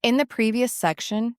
In the previous section,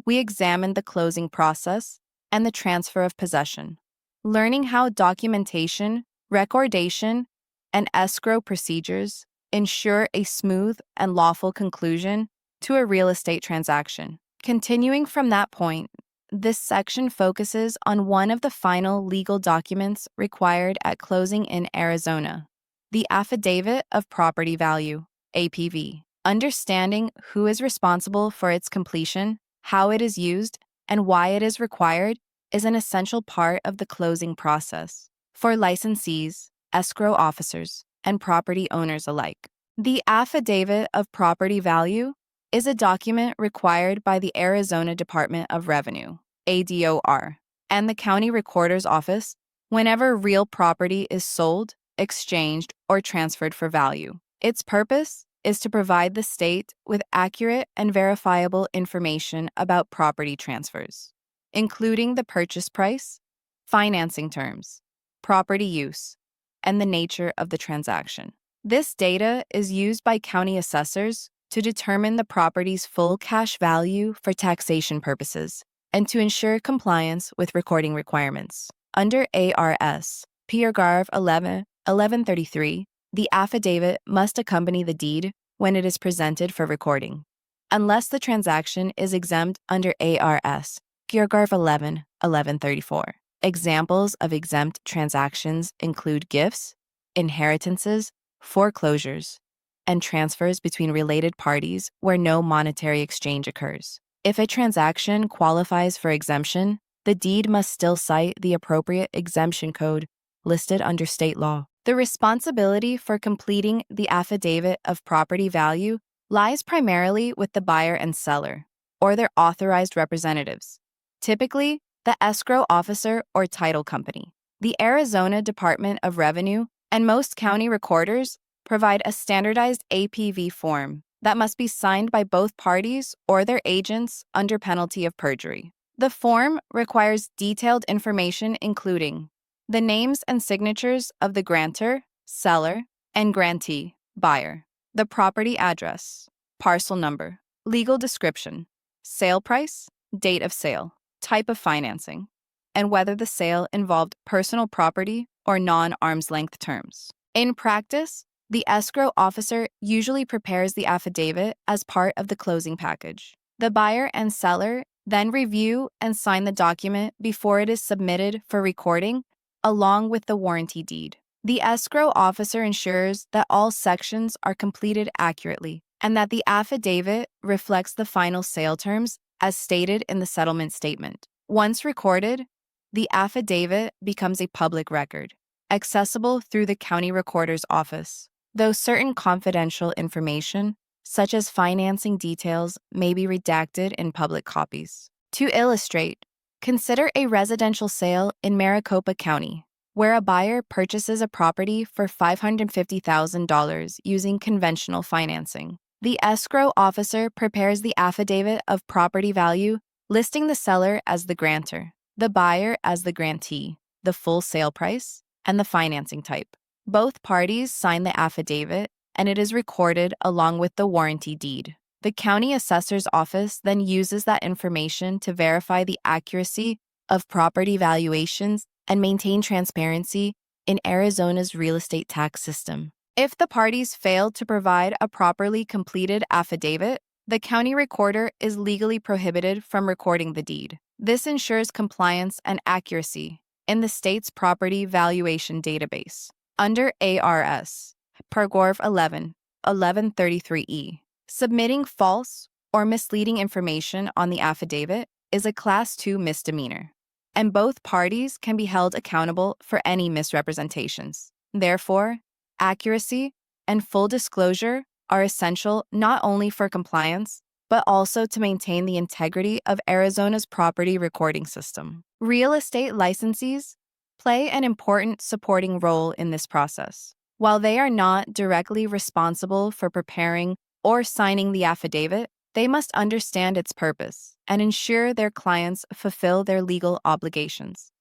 we examined the closing process and the transfer of possession, learning how documentation, recordation, and escrow procedures ensure a smooth and lawful conclusion to a real estate transaction. Continuing from that point, this section focuses on one of the final legal documents required at closing in Arizona, the Affidavit of Property Value, APV. Understanding who is responsible for its completion, how it is used, and why it is required is an essential part of the closing process for licensees, escrow officers, and property owners alike. The Affidavit of Property Value is a document required by the Arizona Department of Revenue, ADOR, and the County Recorder's Office whenever real property is sold, exchanged, or transferred for value. Its purpose is to provide the state with accurate and verifiable information about property transfers, including the purchase price, financing terms, property use, and the nature of the transaction. This data is used by county assessors to determine the property's full cash value for taxation purposes and to ensure compliance with recording requirements. Under ARS, Paragraph 1133, the affidavit must accompany the deed when it is presented for recording, unless the transaction is exempt under ARS, Paragraph 1134. Examples of exempt transactions include gifts, inheritances, foreclosures, and transfers between related parties where no monetary exchange occurs. If a transaction qualifies for exemption, the deed must still cite the appropriate exemption code listed under state law. The responsibility for completing the affidavit of property value lies primarily with the buyer and seller, or their authorized representatives, typically the escrow officer or title company. The Arizona Department of Revenue and most county recorders provide a standardized APV form that must be signed by both parties or their agents under penalty of perjury. The form requires detailed information including the names and signatures of the grantor, seller, and grantee, buyer, the property address, parcel number, legal description, sale price, date of sale, type of financing, and whether the sale involved personal property or non-arm's length terms. In practice, the escrow officer usually prepares the affidavit as part of the closing package. The buyer and seller then review and sign the document before it is submitted for recording, along with the warranty deed. The escrow officer ensures that all sections are completed accurately and that the affidavit reflects the final sale terms as stated in the settlement statement. Once recorded, the affidavit becomes a public record, accessible through the county recorder's office, though certain confidential information, such as financing details, may be redacted in public copies. To illustrate, consider a residential sale in Maricopa County, where a buyer purchases a property for $550,000 using conventional financing. The escrow officer prepares the affidavit of property value, listing the seller as the grantor, the buyer as the grantee, the full sale price, and the financing type. Both parties sign the affidavit, and it is recorded along with the warranty deed. The county assessor's office then uses that information to verify the accuracy of property valuations and maintain transparency in Arizona's real estate tax system. If the parties fail to provide a properly completed affidavit, the county recorder is legally prohibited from recording the deed. This ensures compliance and accuracy in the state's property valuation database. Under ARS, Paragraph 1133E, submitting false or misleading information on the affidavit is a Class 2 misdemeanor, and both parties can be held accountable for any misrepresentations. Therefore, accuracy and full disclosure are essential not only for compliance, but also to maintain the integrity of Arizona's property recording system. Real estate licensees play an important supporting role in this process. While they are not directly responsible for preparing or signing the affidavit, they must understand its purpose and ensure their clients fulfill their legal obligations.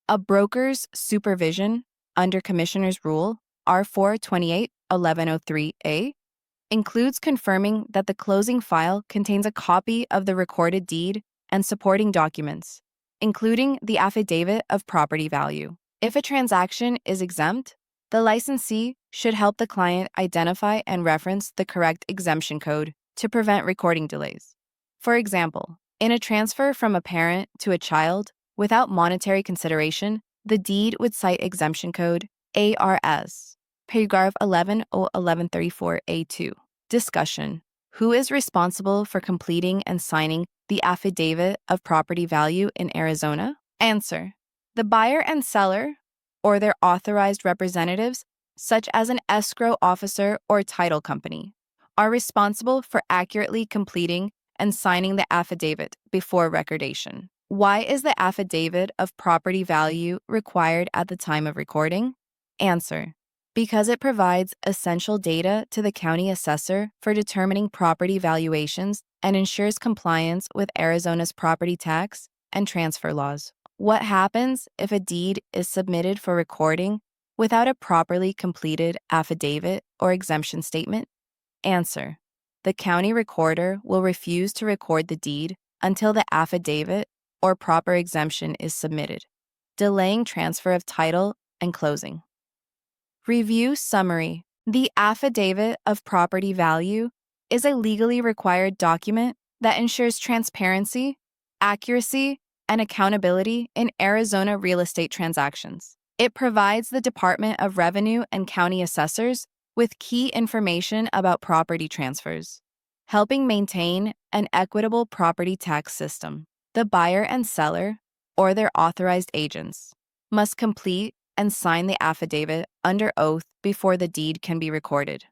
A broker's supervision under Commissioner's Rule R428-1103A includes confirming that the closing file contains a copy of the recorded deed and supporting documents, including the affidavit of property value. If a transaction is exempt, the licensee should help the client identify and reference the correct exemption code to prevent recording delays. For example, in a transfer from a parent to a child without monetary consideration, the deed would cite exemption code ARS, paragraph 11 or 1134A2. Discussion: who is responsible for completing and signing the affidavit of property value in Arizona? Answer: the buyer and seller, or their authorized representatives, such as an escrow officer or title company, are responsible for accurately completing and signing the affidavit before recordation. Why is the affidavit of property value required at the time of recording? Answer: because it provides essential data to the county assessor for determining property valuations and ensures compliance with Arizona's property tax and transfer laws. What happens if a deed is submitted for recording without a properly completed affidavit or exemption statement? Answer: the county recorder will refuse to record the deed until the affidavit or proper exemption is submitted, delaying transfer of title and closing. Review summary. The affidavit of property value is a legally required document that ensures transparency, accuracy, and accountability in Arizona real estate transactions. It provides the Department of Revenue and county assessors with key information about property transfers, helping maintain an equitable property tax system. The buyer and seller, or their authorized agents, must complete and sign the affidavit under oath before the deed can be recorded.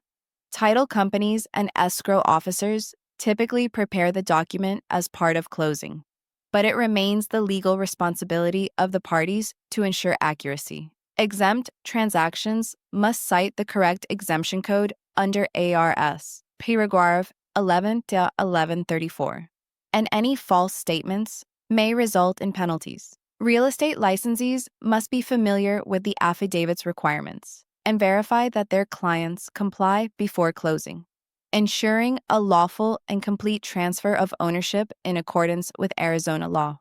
Title companies and escrow officers typically prepare the document as part of closing, but it remains the legal responsibility of the parties to ensure accuracy. Exempt transactions must cite the correct exemption code under ARS, paragraph 11-1134, and any false statements may result in penalties. Real estate licensees must be familiar with the affidavit's requirements and verify that their clients comply before closing, ensuring a lawful and complete transfer of ownership in accordance with Arizona law.